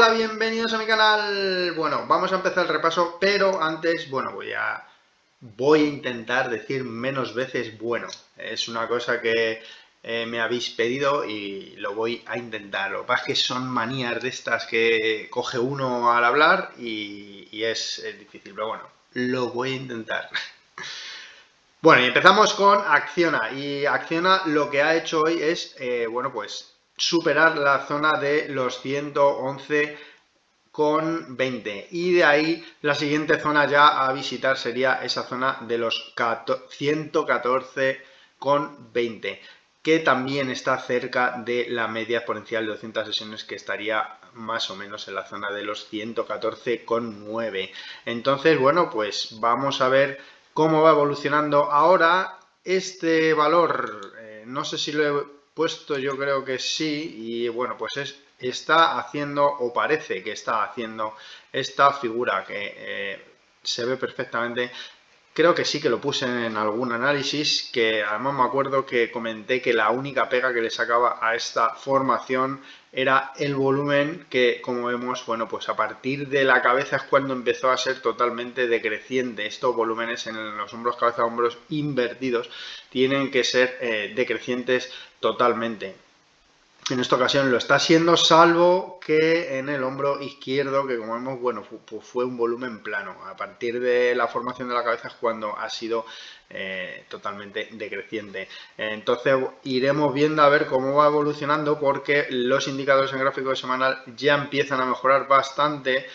Hola, bienvenidos a mi canal. Bueno, vamos a empezar el repaso, pero antes, bueno, voy a intentar decir menos veces bueno. Es una cosa que me habéis pedido y lo voy a intentar. Lo que pasa es que son manías de estas que coge uno al hablar y es difícil, pero bueno, lo voy a intentar. Bueno, y empezamos con Acciona. Y Acciona lo que ha hecho hoy es, bueno, pues superar la zona de los 111,20 y de ahí la siguiente zona ya a visitar sería esa zona de los 114,20, que también está cerca de la media exponencial de 200 sesiones, que estaría más o menos en la zona de los 114,9. Entonces, bueno, pues vamos a ver cómo va evolucionando ahora este valor. No sé si lo he puesto, yo creo que sí, y bueno, pues está haciendo, o parece que está haciendo, esta figura que se ve perfectamente. Creo que sí que lo puse en algún análisis, que además me acuerdo que comenté que la única pega que le sacaba a esta formación era el volumen, que como vemos, bueno, pues a partir de la cabeza es cuando empezó a ser totalmente decreciente. Estos volúmenes en los hombros, cabeza, hombros invertidos tienen que ser decrecientes totalmente. En esta ocasión lo está siendo, salvo que en el hombro izquierdo, que como vemos, bueno, fue un volumen plano. A partir de la formación de la cabeza es cuando ha sido totalmente decreciente. Entonces iremos viendo a ver cómo va evolucionando, porque los indicadores en gráfico semanal ya empiezan a mejorar bastante.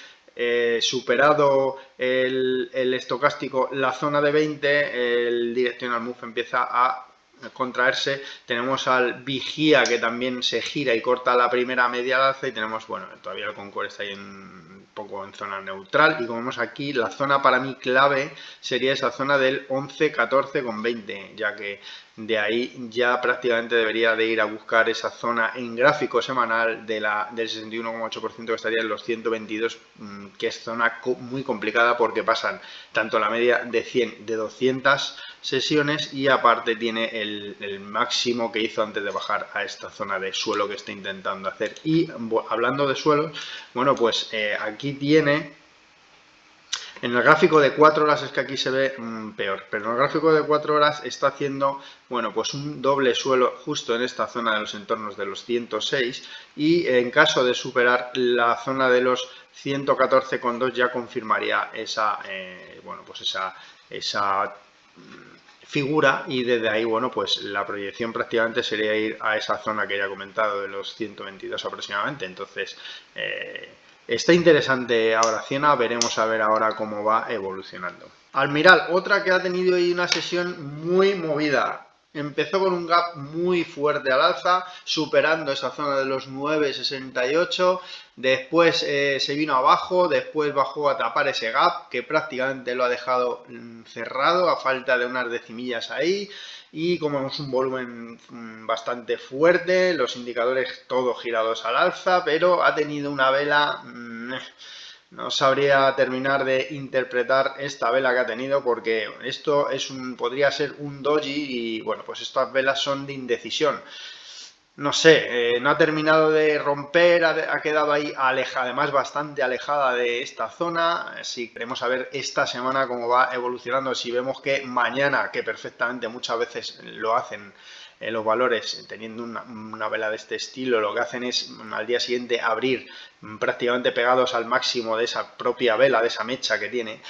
Superado el estocástico, la zona de 20, el directional move empieza a contraerse. Tenemos al vigía, que también se gira y corta la primera media al alza, y tenemos, bueno, todavía el Concord está ahí un poco en zona neutral, y como vemos aquí, la zona para mí clave sería esa zona del 11,14,20, ya que de ahí ya prácticamente debería de ir a buscar esa zona en gráfico semanal del 61,8%, que estaría en los 122, que es zona muy complicada porque pasan tanto la media de 100, de 200 sesiones, y aparte tiene el máximo que hizo antes de bajar a esta zona de suelo que está intentando hacer. Y hablando de suelos, bueno, pues aquí tiene, en el gráfico de 4 horas es que aquí se ve peor, pero en el gráfico de 4 horas está haciendo, bueno, pues un doble suelo justo en esta zona de los entornos de los 106, y en caso de superar la zona de los 114,2 ya confirmaría esa, bueno, pues esa figura, y desde ahí, bueno, pues la proyección prácticamente sería ir a esa zona que ya he comentado de los 122 aproximadamente. Entonces, está interesante ahora Acciona, veremos a ver ahora cómo va evolucionando. Almiral, otra que ha tenido hoy una sesión muy movida. Empezó con un gap muy fuerte al alza, superando esa zona de los 9,68. Después se vino abajo, después bajó a tapar ese gap, que prácticamente lo ha dejado cerrado a falta de unas decimillas ahí. Y como vemos, un volumen bastante fuerte, los indicadores todos girados al alza, pero ha tenido una vela... No sabría terminar de interpretar esta vela que ha tenido, porque esto podría ser un doji, y bueno, pues estas velas son de indecisión. No sé, no ha terminado de romper, ha quedado ahí además bastante alejada de esta zona. Si queremos saber esta semana cómo va evolucionando, si vemos que mañana, que perfectamente muchas veces lo hacen los valores, teniendo una vela de este estilo, lo que hacen es al día siguiente abrir prácticamente pegados al máximo de esa propia vela, de esa mecha que tiene.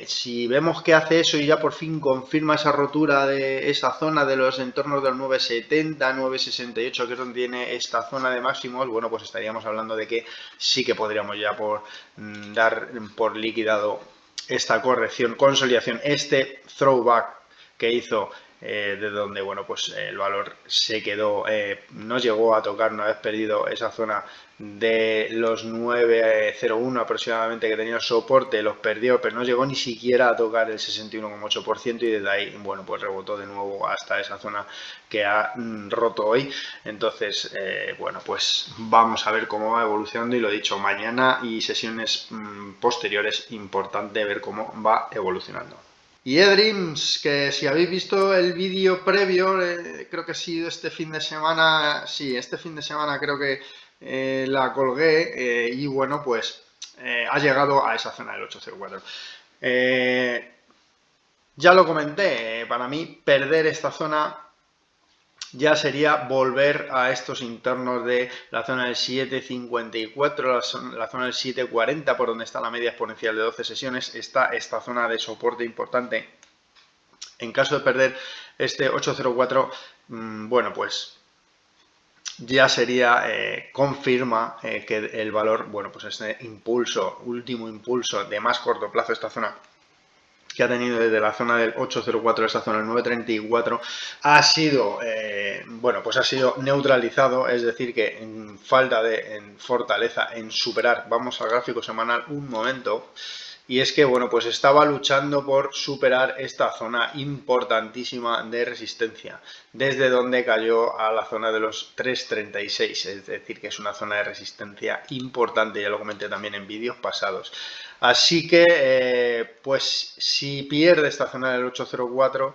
Si vemos que hace eso y ya por fin confirma esa rotura de esa zona de los entornos del 9,70, 9,68, que es donde tiene esta zona de máximos, bueno, pues estaríamos hablando de que sí que podríamos ya dar por liquidado esta corrección, consolidación, este throwback que hizo, de donde, bueno, pues el valor se quedó, no llegó a tocar una vez perdido esa zona de los 9,01 aproximadamente que tenía soporte, los perdió, pero no llegó ni siquiera a tocar el 61,8%, y desde ahí, bueno, pues rebotó de nuevo hasta esa zona que ha roto hoy. Entonces, bueno, pues vamos a ver cómo va evolucionando, y lo dicho, mañana y sesiones posteriores, importante ver cómo va evolucionando. Y eDreams, que si habéis visto el vídeo previo, creo que ha sido este fin de semana, sí, este fin de semana creo que la colgué y bueno, pues ha llegado a esa zona del 804. Ya lo comenté, para mí perder esta zona ya sería volver a estos entornos de la zona del 7.54, la zona del 7.40, por donde está la media exponencial de 12 sesiones, está esta zona de soporte importante. En caso de perder este 8.04, bueno, pues ya sería, confirma que el valor, bueno, pues este impulso, último impulso de más corto plazo, esta zona que ha tenido desde la zona del 804 esta zona del 934 ha sido, bueno, pues ha sido neutralizado, es decir que en falta de fortaleza en superar, vamos al gráfico semanal un momento, y es que, bueno, pues estaba luchando por superar esta zona importantísima de resistencia, desde donde cayó a la zona de los 3.36, es decir, que es una zona de resistencia importante, ya lo comenté también en vídeos pasados. Así que, pues si pierde esta zona del 804,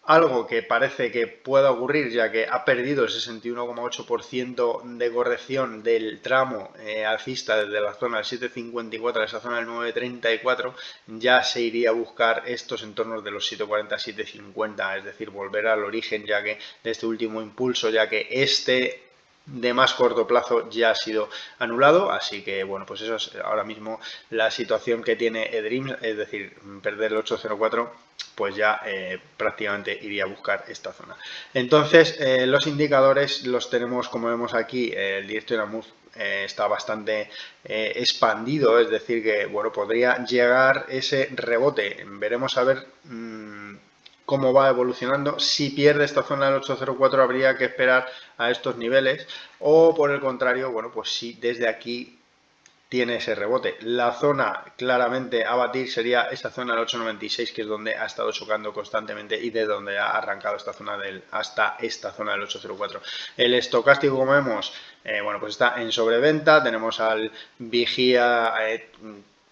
algo que parece que pueda ocurrir, ya que ha perdido el 61,8% de corrección del tramo alcista desde la zona del 7.54 a esa zona del 9.34, ya se iría a buscar estos entornos de los 7.40-7.50, es decir, volver al origen ya que de este último impulso, ya que este de más corto plazo ya ha sido anulado, así que bueno, pues eso es ahora mismo la situación que tiene eDreams, es decir, perder el 804 pues ya prácticamente iría a buscar esta zona. Entonces los indicadores los tenemos, como vemos aquí, el Directional Move está bastante expandido, es decir que bueno, podría llegar ese rebote, veremos a ver cómo va evolucionando. Si pierde esta zona del 804 habría que esperar a estos niveles, o por el contrario, bueno, pues si desde aquí tiene ese rebote. La zona claramente a batir sería esta zona del 896, que es donde ha estado chocando constantemente y de donde ha arrancado esta zona hasta esta zona del 804. El estocástico, como vemos, bueno, pues está en sobreventa. Tenemos al Vigía,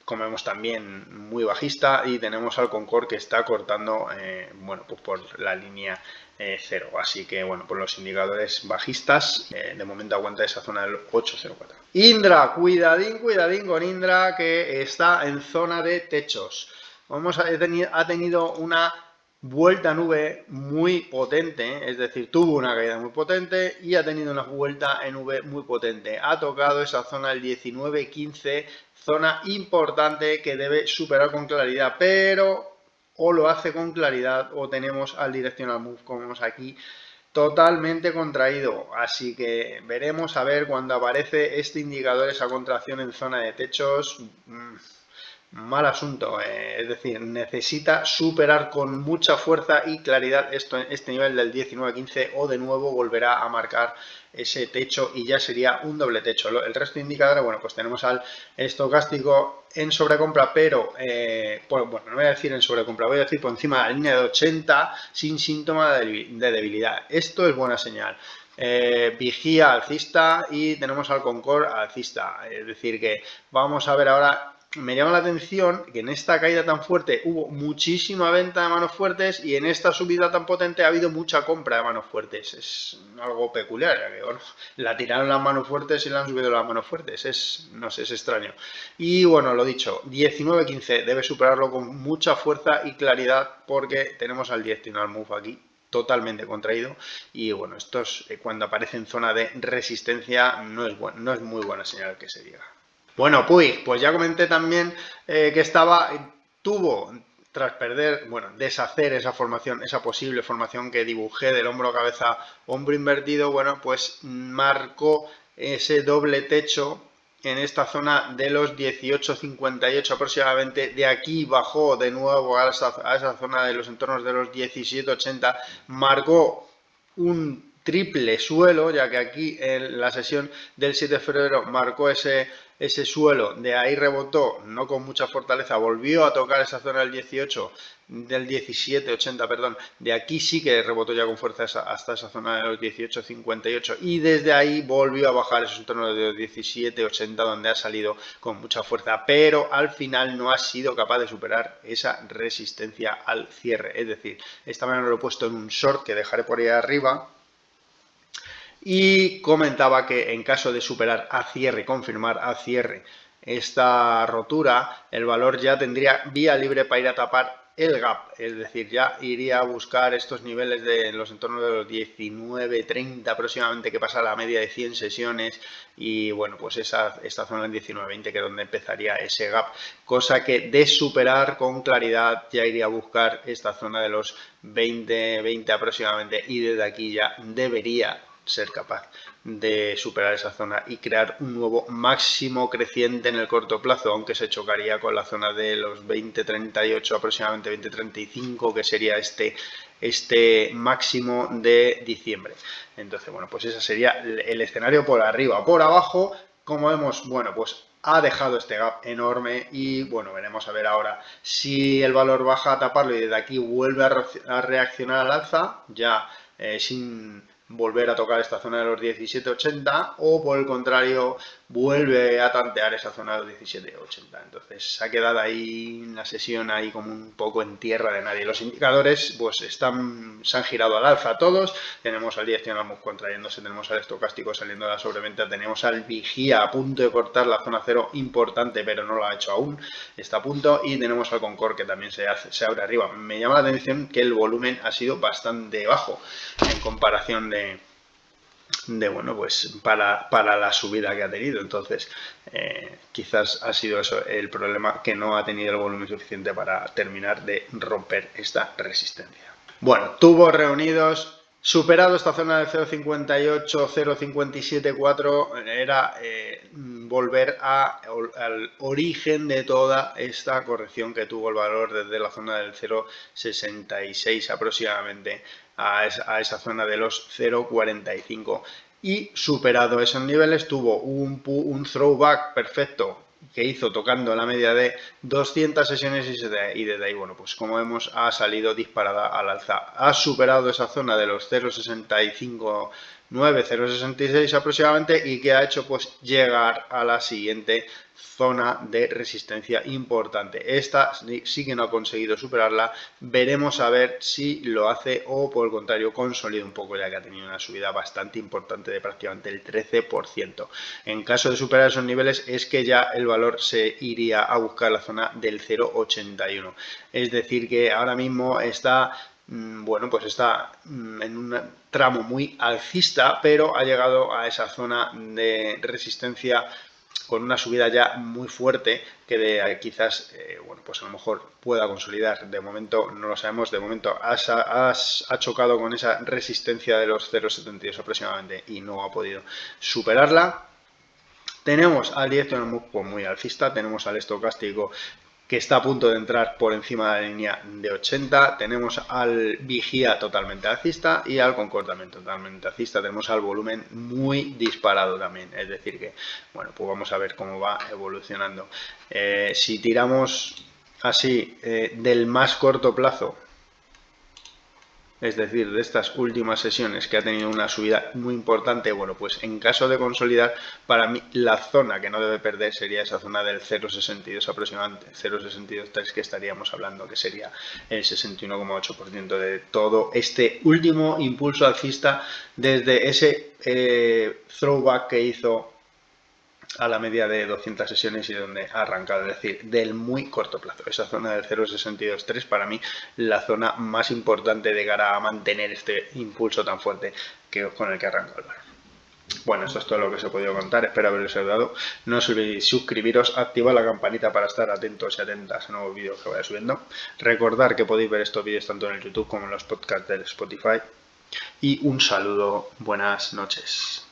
como vemos, también muy bajista, y tenemos al Concord que está cortando, bueno, pues por la línea 0, así que bueno, por los indicadores bajistas, de momento aguanta esa zona del 804. Indra, cuidadín con Indra, que está en zona de techos. Ha tenido una vuelta a nube muy potente, es decir, tuvo una caída muy potente y ha tenido una vuelta en nube muy potente. Ha tocado esa zona del 19.15, zona importante que debe superar con claridad, pero o lo hace con claridad o tenemos al Directional Move, como vemos aquí, totalmente contraído, así que veremos a ver cuando aparece este indicador, esa contracción en zona de techos. Mal asunto, es decir, necesita superar con mucha fuerza y claridad este nivel del 19.15 o de nuevo volverá a marcar ese techo y ya sería un doble techo. El resto de indicadores, bueno, pues tenemos al estocástico en sobrecompra, pero, pues, bueno, no voy a decir en sobrecompra, voy a decir por encima de la línea de 80 sin síntoma de debilidad. Esto es buena señal. Vigía alcista y tenemos al Concord alcista, es decir que vamos a ver ahora. Me llama la atención que en esta caída tan fuerte hubo muchísima venta de manos fuertes y en esta subida tan potente ha habido mucha compra de manos fuertes. Es algo peculiar, ya que bueno, la tiraron las manos fuertes y la han subido las manos fuertes. No sé, es extraño. Y bueno, lo dicho, 19.15 debe superarlo con mucha fuerza y claridad porque tenemos al Directional Move aquí totalmente contraído y bueno, esto es, cuando aparece en zona de resistencia no es muy buena señal que se diga. Bueno, pues ya comenté también que tuvo, tras perder, bueno, deshacer esa formación, esa posible formación que dibujé del hombro, cabeza, hombro invertido, bueno, pues marcó ese doble techo en esta zona de los 18.58 aproximadamente. De aquí bajó de nuevo a esa zona de los entornos de los 17.80, marcó un triple suelo, ya que aquí en la sesión del 7 de febrero marcó ese suelo, de ahí rebotó, no con mucha fortaleza, volvió a tocar esa zona del 17.80, perdón, de aquí sí que rebotó ya con fuerza hasta esa zona de los 18.58 y desde ahí volvió a bajar esos entornos de los 17.80 donde ha salido con mucha fuerza, pero al final no ha sido capaz de superar esa resistencia al cierre, es decir, esta mañana lo he puesto en un short que dejaré por ahí arriba. y comentaba que en caso de superar a cierre, confirmar a cierre esta rotura, el valor ya tendría vía libre para ir a tapar el gap, es decir, ya iría a buscar estos niveles de los entornos de los 19.30 aproximadamente, que pasa la media de 100 sesiones, y bueno, pues esta zona en 19.20, que es donde empezaría ese gap, cosa que de superar con claridad ya iría a buscar esta zona de los 20 aproximadamente, y desde aquí ya debería ser capaz de superar esa zona y crear un nuevo máximo creciente en el corto plazo, aunque se chocaría con la zona de los 20.38 aproximadamente, 20.35, que sería este máximo de diciembre. Entonces, bueno, pues ese sería el escenario por arriba. Por abajo, como vemos, bueno, pues ha dejado este gap enorme y bueno, veremos a ver ahora si el valor baja a taparlo y desde aquí vuelve a reaccionar al alza, ya sin volver a tocar esta zona de los 17.80, o por el contrario vuelve a tantear esa zona de los 17.80. Entonces se ha quedado ahí la sesión ahí como un poco en tierra de nadie. Los indicadores pues se han girado al alza todos. Tenemos al direccional contrayéndose, tenemos al estocástico saliendo de la sobreventa, tenemos al vigía a punto de cortar la zona cero importante, pero no lo ha hecho aún, está a punto, y tenemos al Concord que también se abre arriba. Me llama la atención que el volumen ha sido bastante bajo en comparación de bueno, pues para la subida que ha tenido. Entonces quizás ha sido eso el problema, que no ha tenido el volumen suficiente para terminar de romper esta resistencia. Bueno, tubos reunidos, superado esta zona del 0.58, 0.57.4, era volver al origen de toda esta corrección que tuvo el valor desde la zona del 0.66 aproximadamente a esa zona de los 0.45, y superado esos niveles tuvo un throwback perfecto que hizo tocando la media de 200 sesiones, y desde ahí, bueno, pues como vemos, ha salido disparada al alza. Ha superado esa zona de los 0.65, 0.66 aproximadamente, y que ha hecho pues llegar a la siguiente zona de resistencia importante. Esta sí que no ha conseguido superarla. Veremos a ver si lo hace o por el contrario consolida un poco, ya que ha tenido una subida bastante importante de prácticamente el 13%. En caso de superar esos niveles es que ya el valor se iría a buscar la zona del 0.81. Es decir, que ahora mismo está, bueno, pues está en un tramo muy alcista, pero ha llegado a esa zona de resistencia con una subida ya muy fuerte, que quizás, bueno, pues a lo mejor pueda consolidar. De momento no lo sabemos. De momento ha chocado con esa resistencia de los 0.72 aproximadamente y no ha podido superarla. Tenemos al directional move muy alcista, tenemos al estocástico que está a punto de entrar por encima de la línea de 80, tenemos al vigía totalmente alcista y al concordamiento totalmente alcista. Tenemos al volumen muy disparado también, es decir que, bueno, pues vamos a ver cómo va evolucionando. Si tiramos así del más corto plazo, es decir, de estas últimas sesiones que ha tenido una subida muy importante, bueno, pues en caso de consolidar, para mí la zona que no debe perder sería esa zona del 0.62 aproximadamente, 0.62.3, que estaríamos hablando que sería el 61,8% de todo este último impulso alcista desde ese throwback que hizo a la media de 200 sesiones y donde ha arrancado, es decir, del muy corto plazo. Esa zona del 0.62.3 para mí la zona más importante de cara a mantener este impulso tan fuerte con el que arranca el valor. Bueno, esto es todo lo que os he podido contar, espero haberos ayudado. No os olvidéis suscribiros, activar la campanita para estar atentos y atentas a nuevos vídeos que vaya subiendo. Recordar que podéis ver estos vídeos tanto en el YouTube como en los podcasts del Spotify. Y un saludo, buenas noches.